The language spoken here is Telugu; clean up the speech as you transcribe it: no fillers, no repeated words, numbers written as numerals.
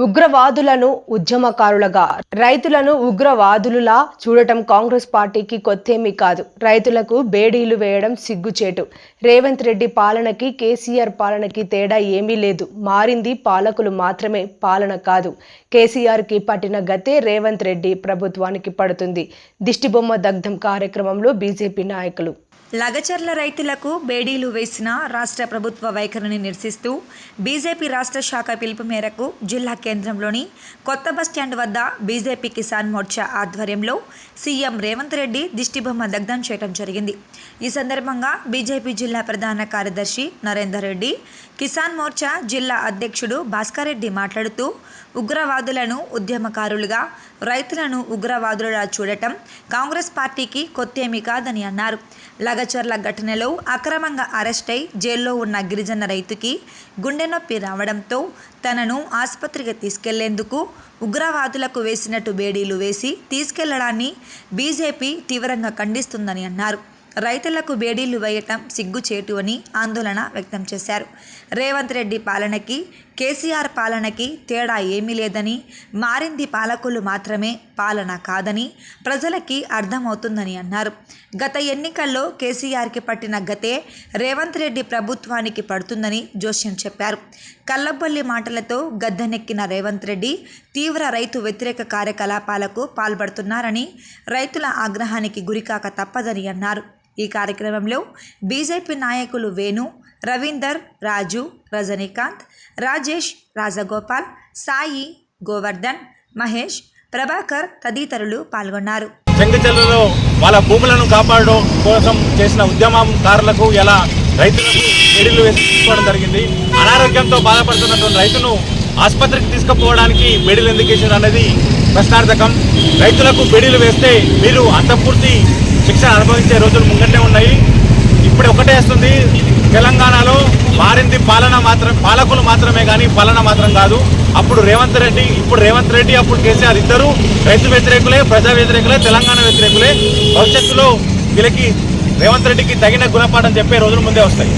ఉగ్రవాదులను ఉద్యమకారులుగా రైతులను ఉగ్రవాదులులా చూడటం కాంగ్రెస్ పార్టీకి కొత్తేమీ కాదు. రైతులకు బేడీలు వేయడం సిగ్గుచేటు. రేవంత్ రెడ్డి పాలనకి కేసీఆర్ పాలనకి తేడా ఏమీ లేదు. మారింది పాలకులు మాత్రమే, పాలన కాదు. కేసీఆర్కి పట్టిన గతే రేవంత్ రెడ్డి ప్రభుత్వానికి పడుతుంది. దిష్టిబొమ్మ దగ్ధం కార్యక్రమంలో బీజేపీ నాయకులు. లగచర్ల రైతులకు బేడీలు వేసిన రాష్ట్ర ప్రభుత్వ వైఖరిని నిరసిస్తూ బీజేపీ రాష్ట్ర శాఖ పిలుపు మేరకు జిల్లా కేంద్రంలోని కొత్త బస్టాండ్ వద్ద బీజేపీ కిసాన్ మోర్చా ఆధ్వర్యంలో సీఎం రేవంత్ రెడ్డి దిష్టిబొమ్మ దగ్ధం చేయడం జరిగింది. ఈ సందర్భంగా బీజేపీ జిల్లా ప్రధాన కార్యదర్శి నరేందర్ రెడ్డి, కిసాన్ మోర్చా జిల్లా అధ్యక్షుడు భాస్కర్ రెడ్డి మాట్లాడుతూ ఉగ్రవాదులను ఉద్యమకారులుగా, రైతులను ఉగ్రవాదులుగా చూడటం కాంగ్రెస్ పార్టీకి కొత్తేమీ కాదని అన్నారు. లగచర్ల ఘటనలో అక్రమంగా అరెస్టై జైల్లో ఉన్న గిరిజన రైతుకి గుండె నొప్పి రావడంతో తనను ఆసుపత్రికి తీసుకెళ్లేందుకు ఉగ్రవాదులకు వేసినట్టు బేడీలు వేసి తీసుకెళ్లడాన్ని బీజేపీ తీవ్రంగా ఖండిస్తుందని అన్నారు. రైతులకు బేడీలు వేయటం సిగ్గుచేటు అని ఆందోళన వ్యక్తం చేశారు. రేవంత్ రెడ్డి పాలనకి కేసీఆర్ పాలనకి తేడా ఏమీ లేదని, మారింది పాలకులు మాత్రమే, పాలన కాదని ప్రజలకి అర్థమవుతుందని అన్నారు. గత ఎన్నికల్లో కేసీఆర్కి పట్టిన గతే రేవంత్ రెడ్డి ప్రభుత్వానికి పడుతుందని జోస్యం చెప్పారు. కల్లబొల్లి మాటలతో గద్దెనెక్కిన రేవంత్ రెడ్డి తీవ్ర రైతు వ్యతిరేక కార్యకలాపాలకు పాల్పడుతున్నారని, రైతుల ఆగ్రహానికి గురికాక తప్పదని అన్నారు. ఈ కార్యక్రమంలో బీజేపీ నాయకులు వేణు, రవీందర్, రాజు, రజనీకాంత్, రాజేష్, రాజగోపాల్, సాయి, గోవర్ధన్, మహేష్, ప్రభాకర్ తదితరులు పాల్గొన్నారు. చెంగచెర్లలో వాళ్ళ భూములను కాపాడడం కోసం చేసిన ఉద్యమకారులకు ఎలా రైతులకు బేడీలు వేసి తీసుకోవడం జరిగింది. అనారోగ్యంతో బాధపడుతున్నటువంటి రైతును ఆసుపత్రికి తీసుకుపోవడానికి బేడీలు ఎందుకు వేసారు అనేది ప్రశ్నార్థకం. రైతులకు బేడీలు వేస్తే మీరు అంతపూర్తి శిక్షణ అనుభవించే రోజులు ముంగటే ఉన్నాయి. ఇప్పుడు ఒకటే వస్తుంది, తెలంగాణలో మారింది పాలకులు మాత్రమే కానీ పాలన మాత్రం కాదు. అప్పుడు రేవంత్ రెడ్డి, ఇప్పుడు రేవంత్ రెడ్డి, అప్పుడు కేసీఆర్ ఇద్దరు రైతు వ్యతిరేకులే, ప్రజా వ్యతిరేకులే, తెలంగాణ వ్యతిరేకులే. భవిష్యత్తులో వీళ్ళకి రేవంత్ రెడ్డికి తగిన గుణపాఠం చెప్పే రోజులు ముందే వస్తాయి.